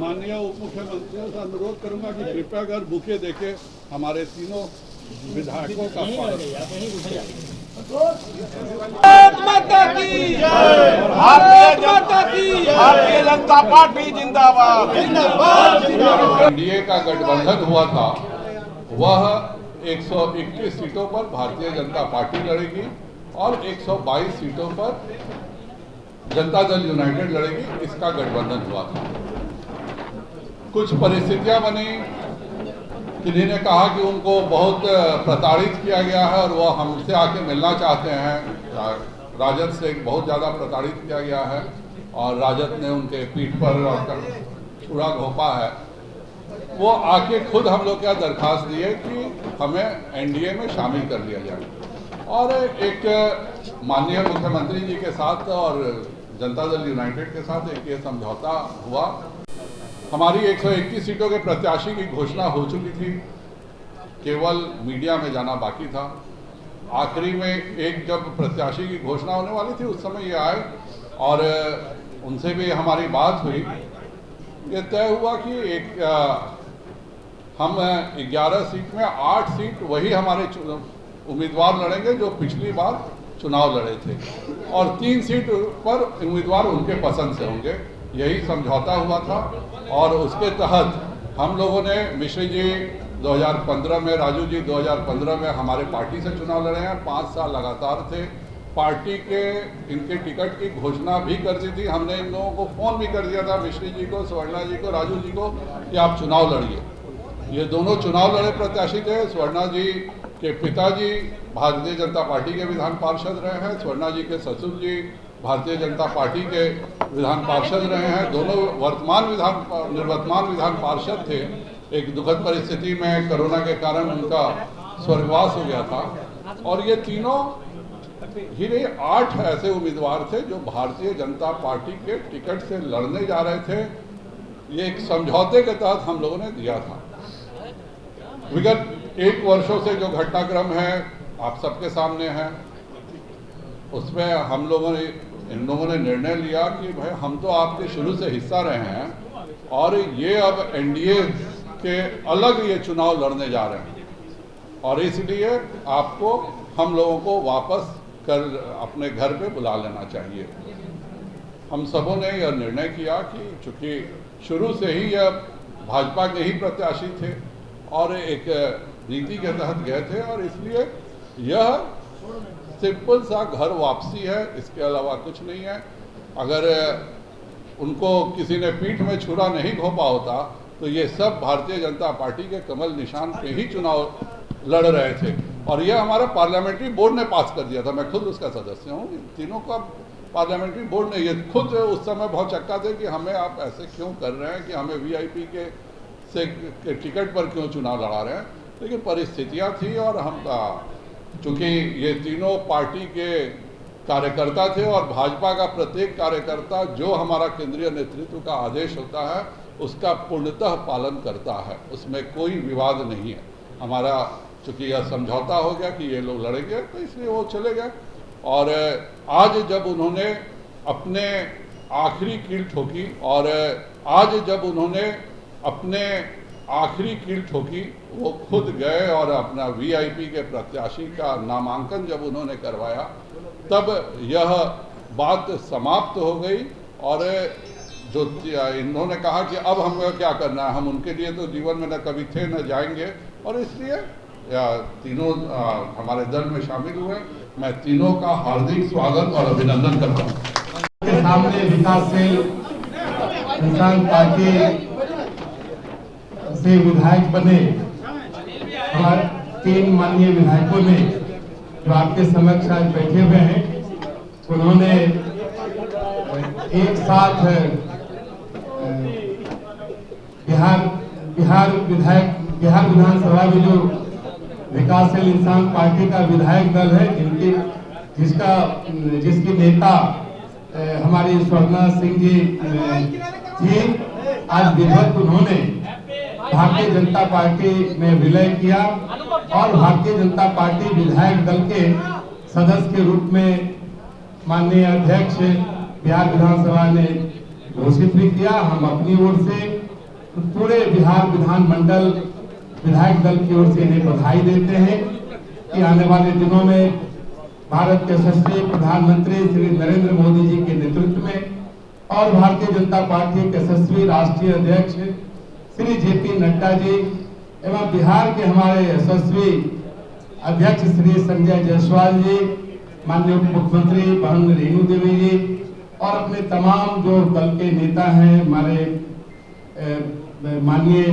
माननीय उप मुख्यमंत्रियों से अनुरोध करूंगा कि कृपया कर बुके देके हमारे तीनों विधायकों का भारतीय जनता पार्टी जिंदाबाद। एनडीए का गठबंधन हुआ था, वह 121 सीटों पर भारतीय जनता पार्टी लड़ेगी और 122 सीटों पर जनता दल यूनाइटेड लड़ेगी। इसका गठबंधन हुआ था। कुछ परिस्थितियां बनी, किन्हीं ने कहा कि उनको बहुत प्रताड़ित किया गया है और वो हमसे आके मिलना चाहते हैं। राजद से बहुत ज़्यादा प्रताड़ित किया गया है और राजद ने उनके पीठ पर छुरा घोंपा है। वो आके खुद हम लोग क्या दरखास्त दिए कि हमें एनडीए में शामिल कर लिया जाए और एक माननीय मुख्यमंत्री जी के साथ और जनता दल यूनाइटेड के साथ एक ये समझौता हुआ। हमारी 121 सीटों के प्रत्याशी की घोषणा हो चुकी थी, केवल मीडिया में जाना बाकी था। आखिरी में एक जब प्रत्याशी की घोषणा होने वाली थी उस समय ये आए और उनसे भी हमारी बात हुई। ये तय हुआ कि हम 11 सीट में 8 सीट वही हमारे उम्मीदवार लड़ेंगे जो पिछली बार चुनाव लड़े थे और 3 सीट पर उम्मीदवार उनके पसंद से होंगे। यही समझौता हुआ था और उसके तहत हम लोगों ने मिश्री जी 2015 में, राजू जी 2015 में हमारे पार्टी से चुनाव लड़े हैं। 5 साल लगातार थे। पार्टी के इनके टिकट की घोषणा भी कर दी थी। हमने इन लोगों को फ़ोन भी कर दिया था, मिश्री जी को, स्वर्णा जी को, राजू जी को, कि आप चुनाव लड़िए। ये दोनों चुनाव लड़े प्रत्याशी थे। स्वर्णा जी के पिताजी भारतीय जनता पार्टी के विधान पार्षद रहे हैं, स्वर्णा जी के ससुर जी भारतीय जनता पार्टी के विधान पार्षद रहे हैं। दोनों निवर्तमान विधान पार्षद थे। एक दुखद परिस्थिति में कोरोना के कारण उनका स्वर्गवास हो गया था और ये तीनों ही 8 ऐसे उम्मीदवार थे जो भारतीय जनता पार्टी के टिकट से लड़ने जा रहे थे। ये एक समझौते के तहत हम लोगों ने दिया था। विगत 1 वर्षों से जो घटनाक्रम है आप सबके सामने है। उसमें इन लोगों ने निर्णय लिया कि भाई हम तो आपके शुरू से हिस्सा रहे हैं और ये अब एनडीए के अलग ये चुनाव लड़ने जा रहे हैं और इसलिए आपको हम लोगों को वापस कर अपने घर पे बुला लेना चाहिए। हम सबों ने यह निर्णय किया कि चूंकि शुरू से ही यह भाजपा के ही प्रत्याशी थे और एक नीति के तहत गए थे और इसलिए यह सिंपल सा घर वापसी है, इसके अलावा कुछ नहीं है। अगर उनको किसी ने पीठ में छुरा नहीं घोंपा होता तो ये सब भारतीय जनता पार्टी के कमल निशान पे ही चुनाव लड़ रहे थे और यह हमारा पार्लियामेंट्री बोर्ड ने पास कर दिया था। मैं खुद उसका सदस्य हूँ। तीनों का पार्लियामेंट्री बोर्ड ने ये खुद उस समय बहुत चक्का थे कि हमें आप ऐसे क्यों कर रहे हैं कि हमें वीआईपी के टिकट पर क्यों चुनाव लड़ा रहे हैं। लेकिन परिस्थितियाँ थी और हम चूँकि ये तीनों पार्टी के कार्यकर्ता थे और भाजपा का प्रत्येक कार्यकर्ता जो हमारा केंद्रीय नेतृत्व का आदेश होता है उसका पूर्णतः पालन करता है, उसमें कोई विवाद नहीं है। हमारा चूँकि यह समझौता हो गया कि ये लोग लड़ेंगे तो इसलिए वो चले गए और आज जब उन्होंने अपने आखिरी कील ठोकी और आज जब उन्होंने अपने आखिरी कील ठोकी वो खुद गए और अपना वीआईपी के प्रत्याशी का नामांकन जब उन्होंने करवाया तब यह बात समाप्त हो गई और जो इन्होंने कहा कि अब हमें क्या करना है, हम उनके लिए तो जीवन में न कभी थे न जाएंगे और इसलिए तीनों हमारे दल में शामिल हुए। मैं तीनों का हार्दिक स्वागत और अभिनंदन करता हूँ। के सामने विकासशील इंसान पार्टी से विधायक बने हमारे 3 माननीय विधायकों ने जो आपके समक्ष आज बैठे हुए हैं, उन्होंने एक साथ बिहार विधानसभा में जो विकासशील इंसान पार्टी का विधायक दल है जिसकी नेता हमारी स्वर्णा सिंह जी थी, आज विधिवत उन्होंने भारतीय जनता पार्टी में विलय किया और भारतीय जनता पार्टी विधायक दल के सदस्य के रूप में माननीय अध्यक्ष बिहार विधानसभा ने घोषित भी किया। हम अपनी ओर से पूरे बिहार विधानमंडल विधायक दल की ओर से इन्हें बधाई देते हैं कि आने वाले दिनों में भारत के यशस्वी प्रधानमंत्री श्री नरेंद्र मोदी जी के नेतृत्व में और भारतीय जनता पार्टी के यशस्वी राष्ट्रीय अध्यक्ष श्री जेपी नड्डा जी एवं बिहार के हमारे यशस्वी अध्यक्ष श्री संजय जायसवाल जी, माननीय उप मुख्यमंत्री बहन रेणु देवी जी और अपने तमाम जो दल के नेता हैं, हमारे माननीय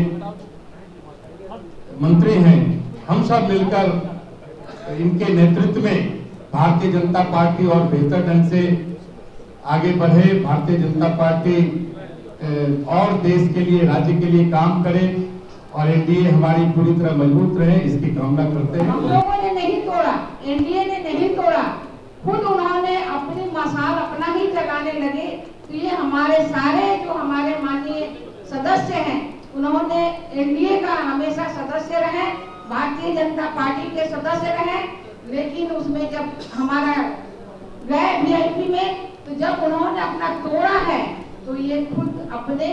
मंत्री हैं, हम सब मिलकर इनके नेतृत्व में भारतीय जनता पार्टी और बेहतर ढंग से आगे बढ़े। भारतीय जनता पार्टी और देश के लिए, राज्य के लिए काम करे और एनडीए हमारी पूरी तरह मजबूत रहे, इसकी कामना करते हैं। हम लोगों ने नहीं तोड़ा, एनडीए ने नहीं तोड़ा, खुद उन्होंने अपनी मसाल अपना ही जगाने लगे। तो ये हमारे सारे जो हमारे माननीय सदस्य हैं, उन्होंने एनडीए का हमेशा सदस्य रहे, भारतीय जनता पार्टी के सदस्य रहे, लेकिन उसमें जब हमारा गए वीआईपी में, तो जब उन्होंने अपना तोड़ा है तो ये खुद अपने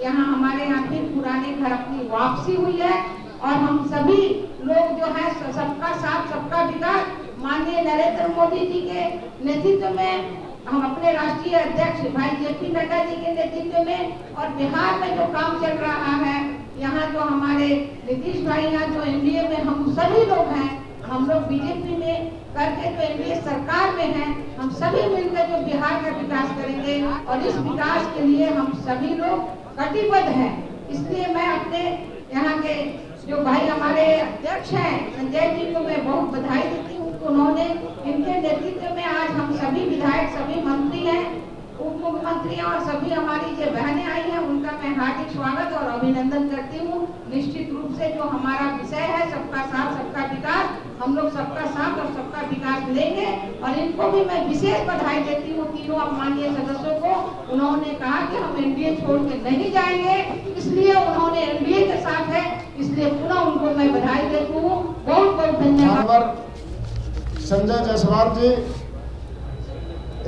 यहाँ हमारे यहाँ फिर पुराने घर अपनी वापसी हुई है। और हम सभी लोग जो है सबका साथ सबका विकास माननीय नरेंद्र मोदी जी के नेतृत्व में, हम अपने राष्ट्रीय अध्यक्ष भाई जेपी नड्डा जी के नेतृत्व में और बिहार में जो काम चल रहा है, यहाँ जो हमारे नीतीश भाई यहाँ जो एनडीए में हम सभी लोग हैं, हम लोग बीजेपी में करके जो एनडीए सरकार में हैं, हम सभी मिलकर जो बिहार का विकास करेंगे और इस विकास के लिए हम सभी लोग कटिबद्ध हैं। इसलिए मैं अपने यहाँ के जो भाई हमारे अध्यक्ष हैं संजय जी को मैं बहुत बधाई देती हूँ। उन्होंने इनके नेतृत्व में आज हम सभी विधायक, सभी मंत्री हैं, उप मुख्यमंत्री और सभी हमारी जो बहनें आई हैं, उनका मैं हार्दिक स्वागत और अभिनंदन करती हूँ। निश्चित रूप से जो हमारा विषय है सबका साथ सबका विकास, हम लोग सबका साथ और सबका विकास लेंगे और इनको भी मैं विशेष बधाई देती हूँ तीनों माननीय सदस्यों को। उन्होंने कहा कि हम एनडीए छोड़ के नहीं जाएंगे, इसलिए उन्होंने एनडीए के साथ है, इसलिए पुनः उनको मैं बधाई देती हूँ। बहुत बहुत धन्यवाद। संजय जायसवाल जी,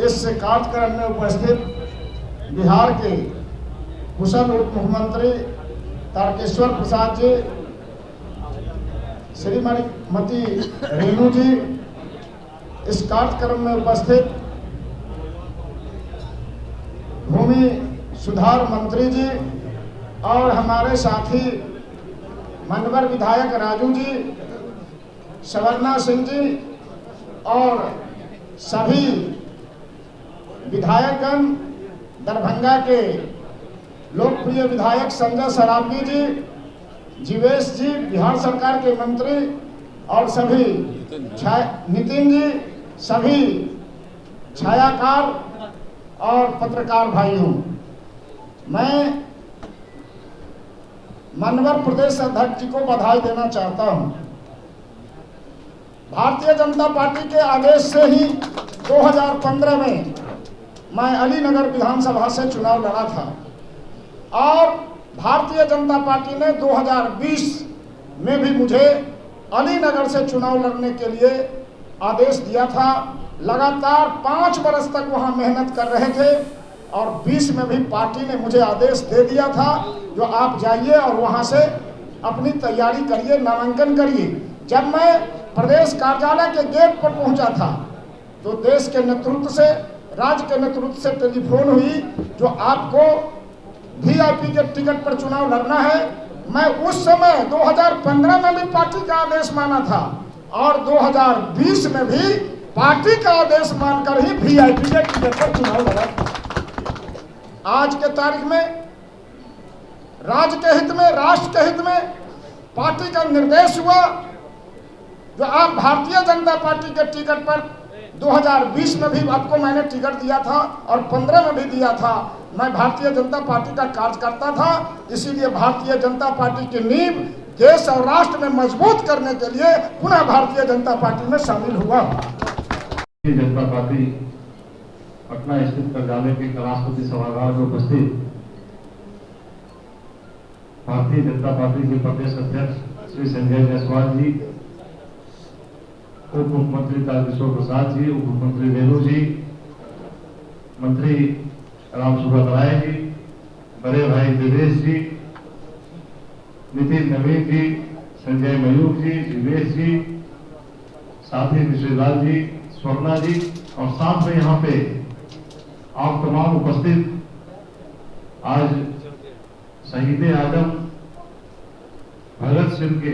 इस कार्यक्रम में उपस्थित बिहार के कुशल उप मुख्यमंत्री तारकेश्वर प्रसाद जी, श्रीमती रेणु जी, इस कार्यक्रम में उपस्थित भूमि सुधार मंत्री जी और हमारे साथी मनवर विधायक राजू जी, सवर्णा सिंह जी और सभी विधायकगण, दरभंगा के लोकप्रिय विधायक संजय सरावगी जी, जीवेश जी, बिहार सरकार के मंत्री और सभी नितिन जी, सभी छायाकार और पत्रकार भाइयों, मैं मनवर प्रदेश अध्यक्ष जी को बधाई देना चाहता हूं। भारतीय जनता पार्टी के आदेश से ही 2015 में मैं अलीनगर विधानसभा से चुनाव लड़ा था और भारतीय जनता पार्टी ने 2020 में भी मुझे अलीनगर से चुनाव लड़ने के लिए आदेश दिया था। लगातार 5 बरस तक वहां मेहनत कर रहे थे और 20 में भी पार्टी ने मुझे आदेश दे दिया था जो आप जाइए और वहां से अपनी तैयारी करिए, नामांकन करिए। जब मैं प्रदेश कार्यालय के गेट पर पहुंचा था तो देश के नेतृत्व से, राज्य के नेतृत्व से टेलीफोन हुई जो आपको वीआईपी के टिकट पर चुनाव लड़ना है। मैं उस समय 2015 में भी पार्टी का आदेश माना था और 2020 में भी पार्टी का आदेश मानकर ही वीआईपी के टिकट पर चुनाव लड़ा था। आज के तारीख में राज्य के हित में, राष्ट्र के हित में पार्टी का निर्देश हुआ जो आप भारतीय जनता पार्टी के टिकट पर 2020 में भी आपको मैंने टिकट दिया था और 15 में भी दिया था। मैं भारतीय जनता पार्टी का कार्यकर्ता था, इसीलिए भारतीय जनता पार्टी की नींव देश और राष्ट्र में मजबूत करने के लिए पुनः भारतीय जनता पार्टी में शामिल हुआ। भारतीय जनता पार्टी पटना स्थित कार्यालय के राष्ट्रपति सभागार में उपस्थित भारतीय जनता पार्टी के प्रदेश अध्यक्ष श्री संजय जायसवाल जी, उप मुख्यमंत्री तारकेश्वर प्रसाद जी, उप मुख्यमंत्री रेणु जी, मंत्री रामसुब्रत राय जी, बड़े भाई देवेश जी, नितिन नवीन जी, संजय मयूर जी, जीवेश जी, साथी मिश्रीलाल जी, स्वर्णा जी और साथ में यहाँ पे आप तमाम उपस्थित आज शहीद आजम भगत सिंह के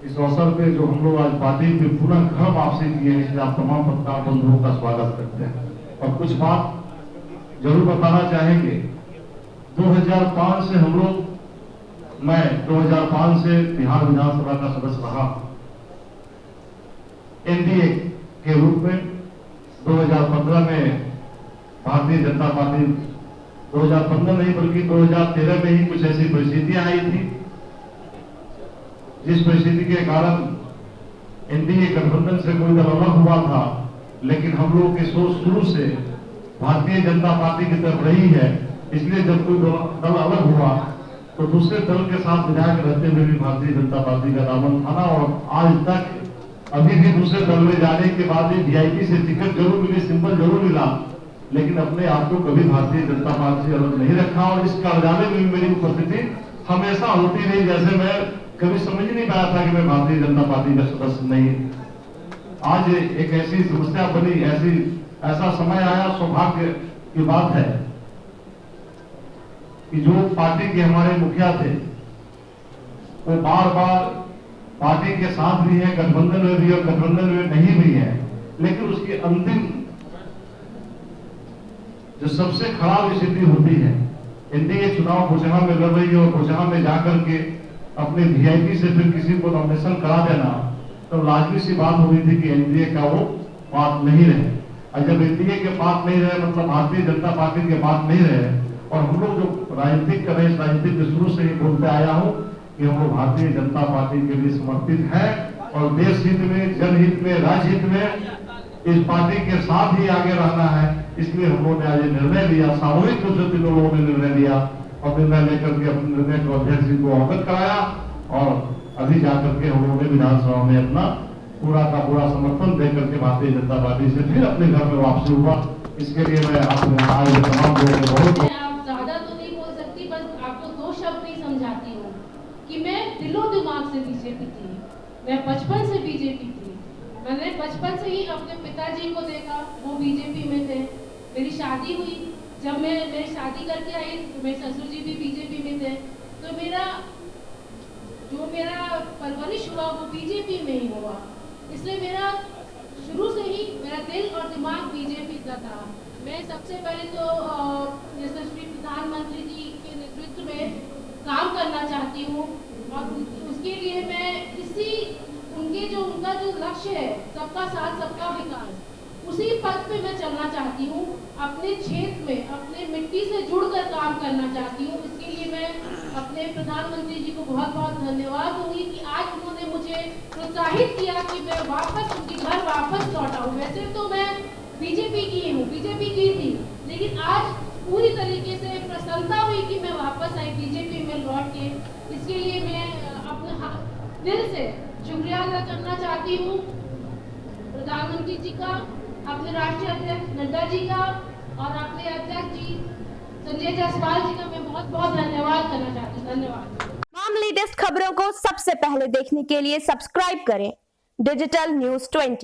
इस अवसर पे जो हम लोग आज पार्टी पे पूरा घर वापसी किए हैं, इसलिए आप तमाम पत्रकार बंधुओं का स्वागत करते हैं। और कुछ बात जरूर बताना चाहेंगे। 2005 से हम लोग, मैं 2005 से बिहार विधानसभा का सदस्य रहा एनडीए के रूप में। 2015 में भारतीय जनता पार्टी, 2015 नहीं बल्कि 2013 में ही कुछ ऐसी परिस्थितियां आई थी जिस परिस्थिति के कारण एनडीए गठबंधन से कोई दल अलग हुआ था, लेकिन हम लोग की सोच शुरू से भारतीय जनता पार्टी की तरफ रही है। इसलिए जब कोई दल अलग हुआ तो दूसरे दल के साथ विधायक रहते हुए भी भारतीय जनता पार्टी का दामन थाना और आज तक अभी भी दूसरे दल में जाने के बाद भी वीआईपी से टिकट जरूर मिली, सिंबल जरूर मिला, लेकिन अपने आप को कभी भारतीय जनता पार्टी से अलग नहीं रखा। और इस कार्यालय में मेरी उपस्थिति हमेशा होती रही, जैसे मैं कभी समझ नहीं पाया था कि मैं भारतीय जनता पार्टी का सदस्य नहीं। आज एक ऐसी समस्या बनी, ऐसा समय आया, सौभाग्य की बात है कि जो पार्टी के हमारे मुखिया थे वो बार बार पार्टी के साथ भी है, गठबंधन में भी और गठबंधन में नहीं भी है, लेकिन उसकी अंतिम जो सबसे खराब स्थिति होती है, एनडीए चुनाव कोचहा में लड़ रही है और कोचहा में जाकर के अपने वीआईपी से फिर किसी को नॉमिनेशन करा देना, तो लाजमी सी बात हो रही थी कि एनडीए का वो बात नहीं रहे। और जब एनडीए के बात नहीं रहे, मतलब भारतीय जनता पार्टी के बात नहीं रहे, और हम लोग जो राजनीतिक कर रहे हैं, इस राजनीतिक के शुरू से ही बोलते आया हूं कि हम लोग भारतीय जनता पार्टी के लिए समर्पित है और देश हित में, जनहित में, राज्य हित में इस पार्टी के साथ ही आगे रहना है। इसलिए हम लोगों ने आज निर्णय लिया, सामूहिक रूप से तीनों लोगों ने निर्णय लिया और निर्णय लेकर के अपने निर्णय को अध्यक्ष जी को अवगत कराया और अभी जाकर के हम लोगों ने विधानसभा में अपना पूरा का पूरा समर्थन देकर के भारतीय जनता पार्टी से फिर अपने घर में वापसी हुआ। इसके लिए मैं आपको आज तमाम लोगों को बहुत आप ज्यादा तो नहीं बोल सकती, बस आपको दो शब्द नहीं समझाती हूँ कि मैं दिलो दिमाग से बीजेपी थी। मैं बचपन से बीजेपी थी। मैंने बचपन से ही अपने पिताजी को देखा, वो बीजेपी में थे। मेरी शादी हुई, जब मैं शादी करके आई तो मेरे ससुर जी भी बीजेपी में थे। तो मेरा परवरिश हुआ वो बीजेपी में ही हुआ। इसलिए मेरा शुरू से ही मेरा दिल और दिमाग बीजेपी का था। मैं सबसे पहले तो यशस्वी प्रधानमंत्री जी के नेतृत्व में काम करना चाहती हूँ और उसके लिए मैं उनका जो लक्ष्य है, सबका साथ सबका विकास, उसी पथ पे मैं चलना चाहती हूँ। अपने क्षेत्र में अपने मिट्टी से जुड़कर काम करना चाहती हूँ। इसके लिए मैं अपने प्रधानमंत्री जी को बहुत बहुत धन्यवाद दूंगी कि आज उन्होंने मुझे प्रोत्साहित किया कि मैं वापस उनके घर वापस लौटा हूँ। वैसे तो मैं बीजेपी की हूँ, बीजेपी की थी, लेकिन आज पूरी तरीके से प्रसन्नता हुई कि मैं वापस आई बीजेपी में लौट के। इसके लिए मैं अपने दिल से शुक्रिया अदा करना चाहती हूँ प्रधानमंत्री जी का, अपने राष्ट्रीय अध्यक्ष नड्डा जी का और अपने अध्यक्ष जी संजय जायसवाल जी का मैं बहुत बहुत धन्यवाद करना चाहती हूँ। धन्यवाद। तमाम लेटेस्ट खबरों को सबसे पहले देखने के लिए सब्सक्राइब करें डिजिटल न्यूज़ 20।